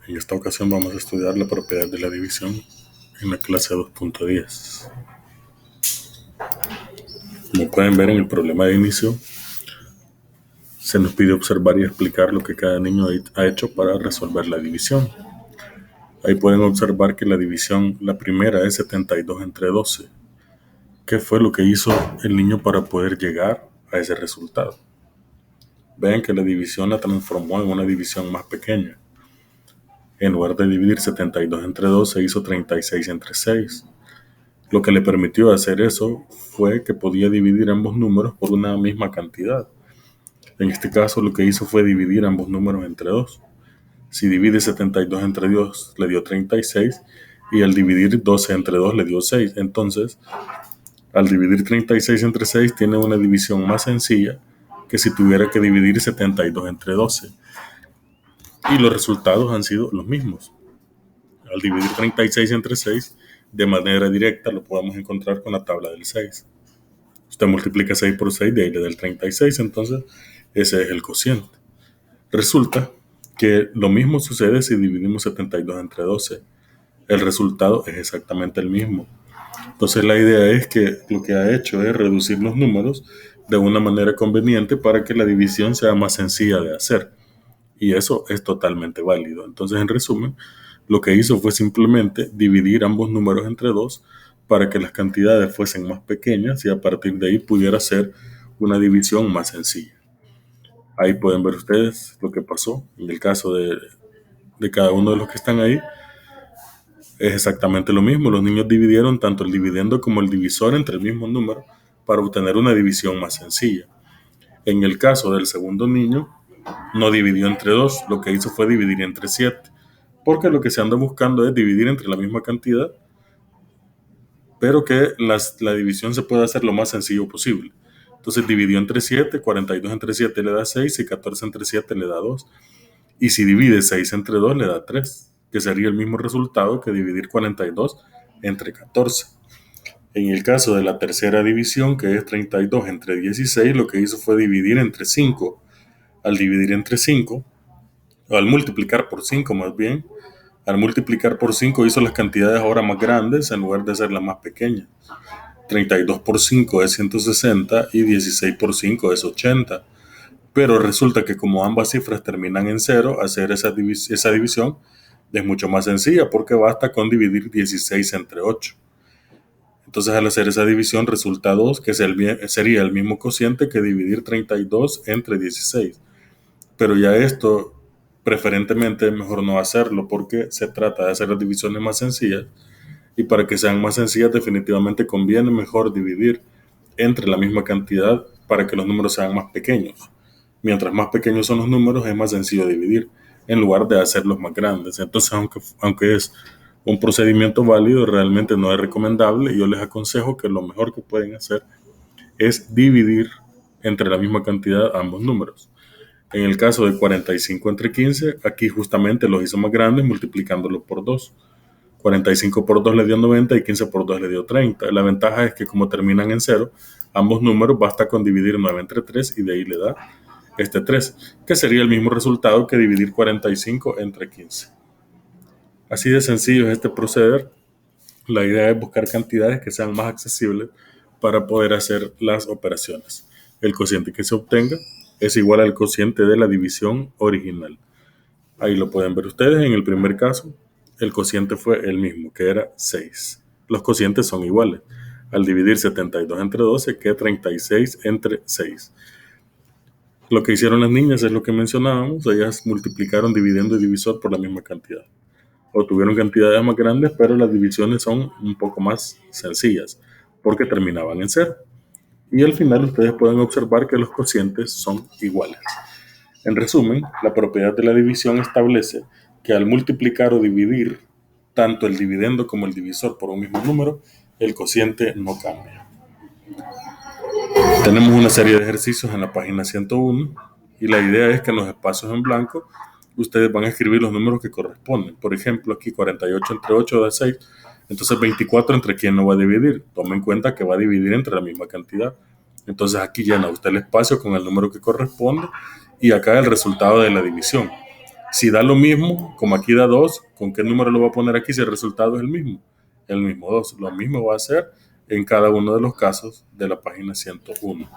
En esta ocasión vamos a estudiar la propiedad de la división en la clase 2.10. Como pueden ver en el problema de inicio, se nos pide observar y explicar lo que cada niño ha hecho para resolver la división. Ahí pueden observar que la división, la primera es 72 entre 12. ¿Qué fue lo que hizo el niño para poder llegar a ese resultado? Vean que la división la transformó en una división más pequeña. En lugar de dividir 72 entre 12, hizo 36 entre 6. Lo que le permitió hacer eso fue que podía dividir ambos números por una misma cantidad. En este caso, lo que hizo fue dividir ambos números entre 2. Si divide 72 entre 2, le dio 36, y al dividir 12 entre 2 le dio 6. Entonces, al dividir 36 entre 6, tiene una división más sencilla que si tuviera que dividir 72 entre 12. Y los resultados han sido los mismos. Al dividir 36 entre 6, de manera directa lo podemos encontrar con la tabla del 6. Usted multiplica 6 por 6, de ahí le da el 36, entonces ese es el cociente. Resulta que lo mismo sucede si dividimos 72 entre 12. El resultado es exactamente el mismo. Entonces la idea es que lo que ha hecho es reducir los números de una manera conveniente para que la división sea más sencilla de hacer. Y eso es totalmente válido. Entonces, en resumen, lo que hizo fue simplemente dividir ambos números entre 2 para que las cantidades fuesen más pequeñas y a partir de ahí pudiera ser una división más sencilla. Ahí pueden ver ustedes lo que pasó. En el caso de cada uno de los que están ahí, es exactamente lo mismo. Los niños dividieron tanto el dividendo como el divisor entre el mismo número para obtener una división más sencilla. En el caso del segundo niño, no dividió entre 2, lo que hizo fue dividir entre 7, porque lo que se anda buscando es dividir entre la misma cantidad, pero que la división se pueda hacer lo más sencillo posible. Entonces dividió entre 7, 42 entre 7 le da 6 y 14 entre 7 le da 2. Y si divide 6 entre 2 le da 3, que sería el mismo resultado que dividir 42 entre 14. En el caso de la tercera división, que es 32 entre 16, lo que hizo fue dividir entre 5. Al dividir entre 5, o al multiplicar por 5 más bien, al multiplicar por 5 hizo las cantidades ahora más grandes en lugar de hacerlas más pequeñas. 32 por 5 es 160 y 16 por 5 es 80. Pero resulta que como ambas cifras terminan en 0, hacer esa división es mucho más sencilla porque basta con dividir 16 entre 8. Entonces al hacer esa división resulta 2, que sería el mismo cociente que dividir 32 entre 16. Pero ya esto preferentemente es mejor no hacerlo porque se trata de hacer las divisiones más sencillas, y para que sean más sencillas definitivamente conviene mejor dividir entre la misma cantidad para que los números sean más pequeños. Mientras más pequeños son los números es más sencillo dividir en lugar de hacerlos más grandes. Entonces aunque es un procedimiento válido, realmente no es recomendable, y yo les aconsejo que lo mejor que pueden hacer es dividir entre la misma cantidad ambos números. En el caso de 45 entre 15, aquí justamente los hizo más grandes multiplicándolo por 2. 45 por 2 le dio 90 y 15 por 2 le dio 30. La ventaja es que como terminan en 0, ambos números basta con dividir 9 entre 3 y de ahí le da este 3, que sería el mismo resultado que dividir 45 entre 15. Así de sencillo es este proceder. La idea es buscar cantidades que sean más accesibles para poder hacer las operaciones. El cociente que se obtenga es igual al cociente de la división original. Ahí lo pueden ver ustedes. En el primer caso, el cociente fue el mismo, que era 6. Los cocientes son iguales. Al dividir 72 entre 12, queda 36 entre 6. Lo que hicieron las niñas es lo que mencionábamos. Ellas multiplicaron dividendo y divisor por la misma cantidad. Obtuvieron cantidades más grandes, pero las divisiones son un poco más sencillas, porque terminaban en 0. Y al final ustedes pueden observar que los cocientes son iguales. En resumen, la propiedad de la división establece que al multiplicar o dividir tanto el dividendo como el divisor por un mismo número, el cociente no cambia. Tenemos una serie de ejercicios en la página 101 y la idea es que en los espacios en blanco ustedes van a escribir los números que corresponden. Por ejemplo, aquí 48 entre 8 da 6. Entonces 24 entre quién no va a dividir. Tome en cuenta que va a dividir entre la misma cantidad. Entonces aquí llena usted el espacio con el número que corresponde y acá el resultado de la división. Si da lo mismo, como aquí da 2, ¿con qué número lo voy a poner aquí si el resultado es el mismo? El mismo 2. Lo mismo va a hacer en cada uno de los casos de la página 101.